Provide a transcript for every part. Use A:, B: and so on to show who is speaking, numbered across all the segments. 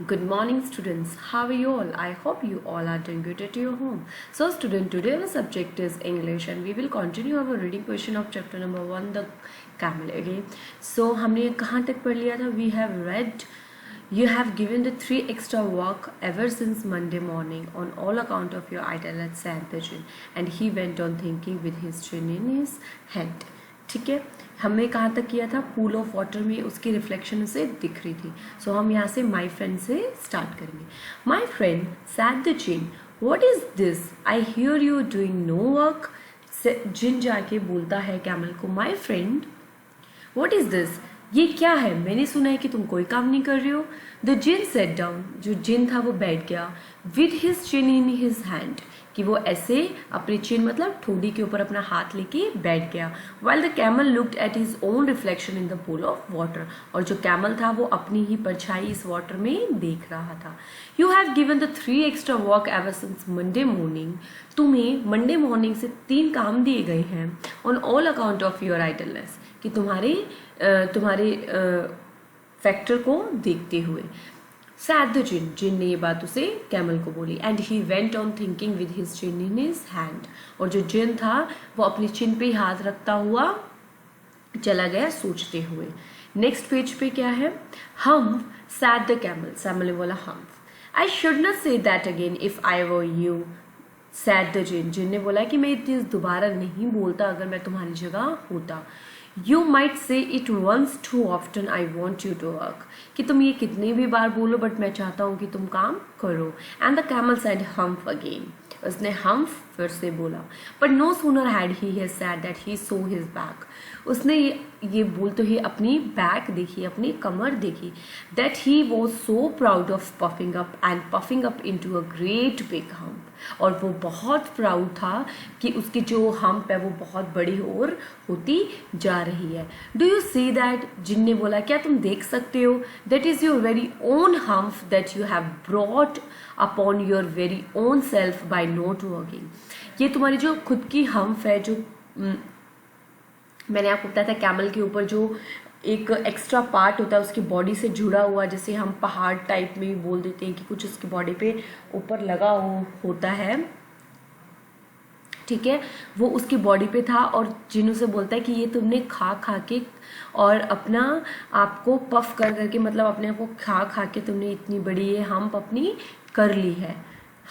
A: Good morning, students. How are you all? I hope you all are doing good at your home. So, student, today our subject is English, and we will continue our reading portion of chapter number 1, the camel. Okay. So, हमने कहाँ तक पढ़ लिया था? We have read. You have given the 3 extra work ever since Monday morning on all account of your idol at Santachin, and he went on thinking with his chin in his hand. ठीक है, हमने कहाँ तक किया था? Pool of water में उसकी reflection उसे दिख रही थी. सो हम यहाँ से माई फ्रेंड से स्टार्ट करेंगे. My friend said the jinn, what is this? I hear you doing no work. जिन जाके बोलता है कैमल को, my friend what is this? ये क्या है? मैंने सुना है कि तुम कोई काम नहीं कर रहे हो. द जिन सेट डाउन, जो जिन था वो बैठ गया. With his chin in his hand, कि वो ऐसे अपनी चिन मतलब ठोड़ी के ऊपर अपना हाथ लेके बैठ गया. While the camel looked at his own reflection in the pool of water, और जो कैमल था वो अपनी ही परछाई इस वाटर में देख रहा था. You have given the 3 extra work ever since Monday morning, तुम्हें मंडे मॉर्निंग से 3 काम दिए गए हैं. On all account of your idleness, कि तुम्हारे फैक्टर को देखते हुए. सैड द जिन, जिन ने ये बात उसे कैमल को बोली. And he went on thinking with his chin in his hand, और जो जिन था वो अपनी चिन पे हाथ रखता हुआ चला गया सोचते हुए. नेक्स्ट पेज पे क्या है? Humph said the camel, camel ने बोला humph. I should not say that again if I were you, said the jinn, जिन ने बोला कि मैं ये चीज दोबारा नहीं बोलता अगर मैं तुम्हारी जगह होता. You might say it once too often, I want you to work, कि तुम ये कितनी भी बार बोलो बट मैं चाहता हूँ कि तुम काम करो. And the camel said humph again, उसने हम्फ फिर से बोला. But no sooner had he has said that he saw his back, उसने ये बोलते ही अपनी बैक देखी, अपनी कमर देखी. That he was so proud of puffing up and puffing up into a great big hump, और वो बहुत प्राउड था कि उसकी जो हम्प है वो बहुत बड़ी और होती जा रही है. Do you see that, djinn ने बोला क्या तुम देख सकते हो? That is your very own hump that you have brought upon your very own self by not working, ये तुम्हारी जो खुद की हम्प है, जो मैंने आपको बताया था कैमल के ऊपर जो एक एक्स्ट्रा पार्ट होता है उसकी बॉडी से जुड़ा हुआ, जैसे हम पहाड़ टाइप में भी बोल देते हैं कि कुछ उसकी बॉडी पे ऊपर लगा होता है. ठीक है, वो उसकी बॉडी पे था, और जिन उसे बोलता है कि ये तुमने खा खा के और अपना आपको पफ कर करके, मतलब अपने आप को खा खा के तुमने इतनी बड़ी ये हम्प अपनी कर ली है,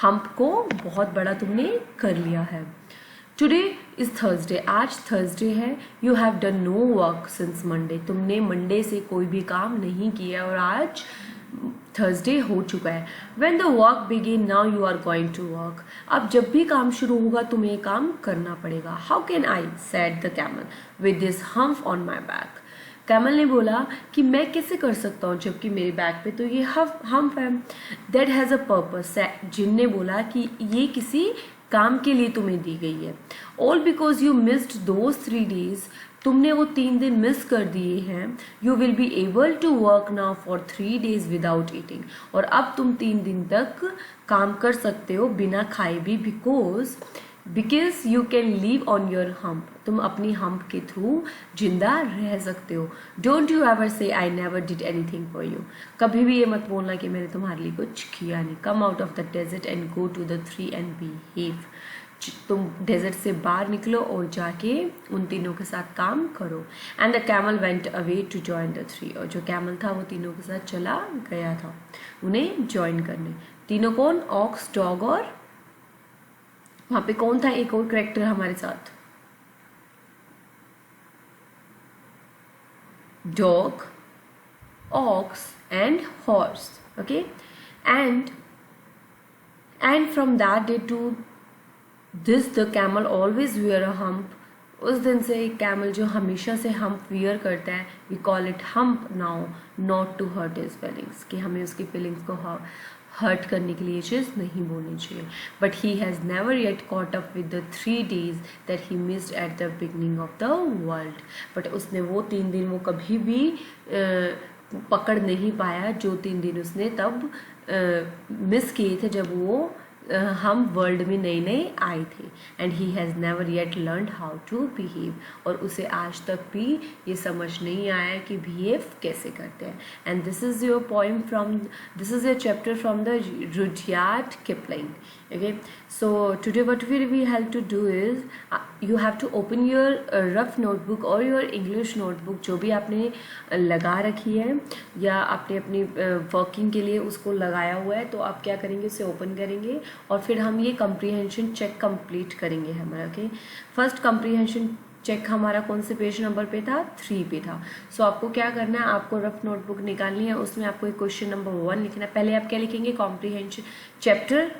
A: हम्प को बहुत बड़ा तुमने कर लिया है. टुडे इज थर्सडे, आज थर्सडे है. You have done no work since Monday, तुमने मंडे से कोई भी काम नहीं किया और आज थर्सडे हो चुका है. When the work begin now you are going to work, अब जब भी काम शुरू होगा तुम्हें काम करना पड़ेगा. How can I, said the camel with this hump on my back, camel ने बोला कि मैं कैसे कर सकता हूँ जबकि मेरे बैक पे तो ये हम्प है. दैट हैज़ अ पर्पस, जिन ने बोला कि ये किसी काम के लिए तुम्हें दी गई है. All because you missed those 3 days, तुमने वो 3 दिन मिस कर दिए हैं. You will be able to work now for 3 days without eating, और अब तुम 3 दिन तक काम कर सकते हो बिना खाए भी. Because you can leave on your hump, तुम अपनी हम्प के थ्रू जिंदा रह सकते हो. डोंट यू एवर से I never did anything for you, कभी भी ये मत बोलना कि मैंने तुम्हारे लिए कुछ किया नहीं. Come out of the desert and go to the 3 and behave, तुम डेजर्ट से बाहर निकलो और जाके उन तीनों के साथ काम करो. And the camel went away to join the 3, और जो कैमल था वो तीनों के साथ चला गया था उन्हें ज्वाइन करने. तीनों कौन? ऑक्स, डॉग, और वहां पे कौन था एक और करेक्टर हमारे साथ? Dog, ox and horse. Okay, and from that day to this the camel always wear a hump, उस दिन से कैमल जो हमेशा से हम्प वियर करता है, we call it hump now, not to hurt his feelings, कि हमें उसकी फीलिंग्स को हर्ट करने के लिए ये चीज़ नहीं बोलनी चाहिए. But he has never yet caught up with the 3 days that he missed at the beginning of the world, but उसने वो 3 दिन वो कभी भी पकड़ नहीं पाया जो 3 दिन उसने तब मिस किए थे जब वो हम वर्ल्ड में नए नए आए थे and he has never yet learned how to behave, और उसे आज तक भी ये समझ नहीं आया कि बिहेव कैसे करते हैं. And this is your poem from, this is your chapter from the Rudyard Kipling. Okay, so today what we will have to do is you have to open your rough notebook or your English notebook जो भी आपने लगा रखी है या आपने अपनी working के लिए उसको लगाया हुआ है, तो आप क्या करेंगे, उसे ओपन करेंगे और फिर हम ये कंप्रीहेंशन चेक कंप्लीट करेंगे हमारा. ओके, फर्स्ट कंप्रीहेंशन चेक हमारा कौन से पेज नंबर पे था, 3 पे था. सो आपको क्या करना है, आपको रफ नोटबुक निकालनी है, उसमें आपको एक क्वेश्चन नंबर 1 लिखना है. पहले आप क्या लिखेंगे, comprehension chapter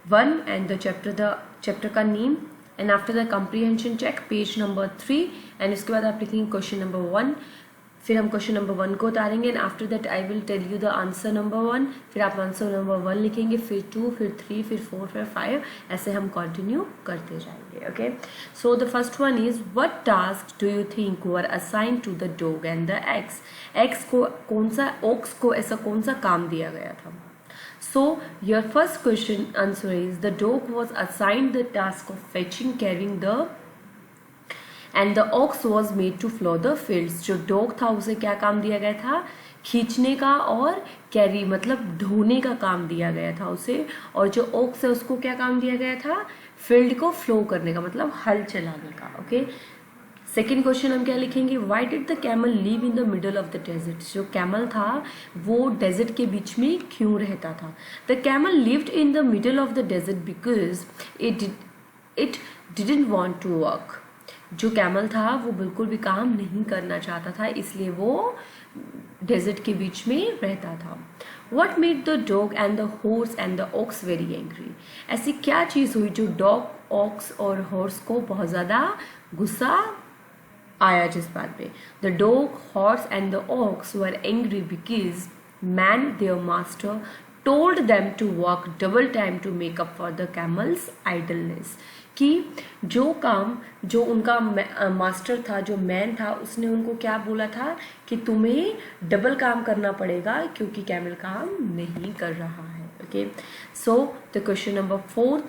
A: 1 and the chapter का name, and after the comprehension check page number 3, and उसके बाद आप लिखेंगे क्वेश्चन नंबर 1. फिर हम क्वेश्चन नंबर 1 को उतारेंगे and after that I will tell you the answer number 1. फिर आप आंसर नंबर 1 लिखेंगे, फिर 2, फिर 3, फिर 4, फिर 5, ऐसे हम कंटिन्यू करते जाएंगे. Okay, so the first one is what task do you think were assigned to the dog and the ox. Ox को कौन सा, ओक्स को ऐसा कौन सा काम दिया गया था. So your first question answer is the dog was assigned the task of fetching, carrying the, and the ox was made to plough the fields. जो dog था उसे क्या काम दिया गया था, खींचने का, और कैरी मतलब ढोने का काम दिया गया था उसे, और जो ox है उसको क्या काम दिया गया था, फील्ड को फ्लो करने का मतलब हल चलाने का. ओके, सेकेंड क्वेश्चन हम क्या लिखेंगे, why did the camel live in the middle of the desert. जो कैमल था वो डेजर्ट के बीच में क्यों रहता था. The camel lived in the middle of the desert because it didn't want to work. जो कैमल था वो बिल्कुल भी काम नहीं करना चाहता था, इसलिए वो डेजर्ट के बीच में रहता था. What made the dog and the horse and the ox very angry? ऐसी क्या चीज़ हुई जो डॉग, ऑक्स और हॉर्स को बहुत ज़्यादा गुस्सा आया जिस बात पे. The dog, horse and the ox were angry because man their master told them to work double time to make up for the camel's idleness. कि जो काम, जो उनका मास्टर था, जो मैन था, उसने उनको क्या बोला था कि तुम्हें डबल काम करना पड़ेगा क्योंकि कैमल काम नहीं कर रहा है. Okay, so the question number 4,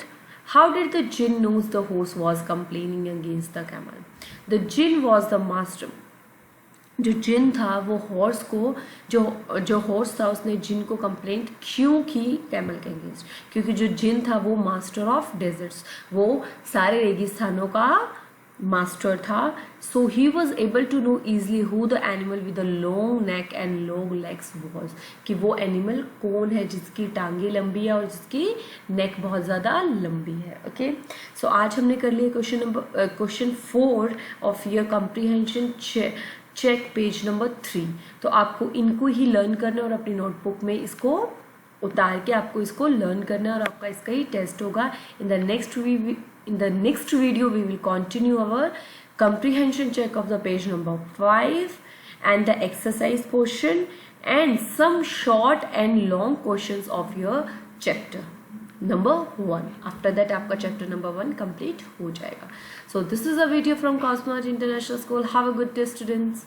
A: how did the jinn knows the horse was complaining against the camel? The jinn was the master. जो जिन था वो हॉर्स को, जो हॉर्स था उसने जिन को कंप्लेंट क्यों की कैमल के अगेंस्ट, क्योंकि जो जिन था वो मास्टर ऑफ डेजर्ट्स, वो सारे रेगिस्तानों का मास्टर था. So he was able to know easily who the animal with the long neck and long legs was, कि वो एनिमल कौन है जिसकी टांगे लंबी है और जिसकी नेक बहुत ज़्यादा लंबी है. ओके, सो आज हमने कर लिया question 4 of your comprehension check page number 3. तो आपको इनको ही लर्न करना और अपनी नोटबुक में इसको उतार के आपको इसको लर्न करना है और आपका इसका ही टेस्ट होगा. In the next video we will continue our comprehension check of the page number 5 and the exercise portion and some short and long questions of your chapter number 1. After that आपका chapter number 1 complete हो जाएगा. So this is a video from Cosmonaut International School. Have a good day students.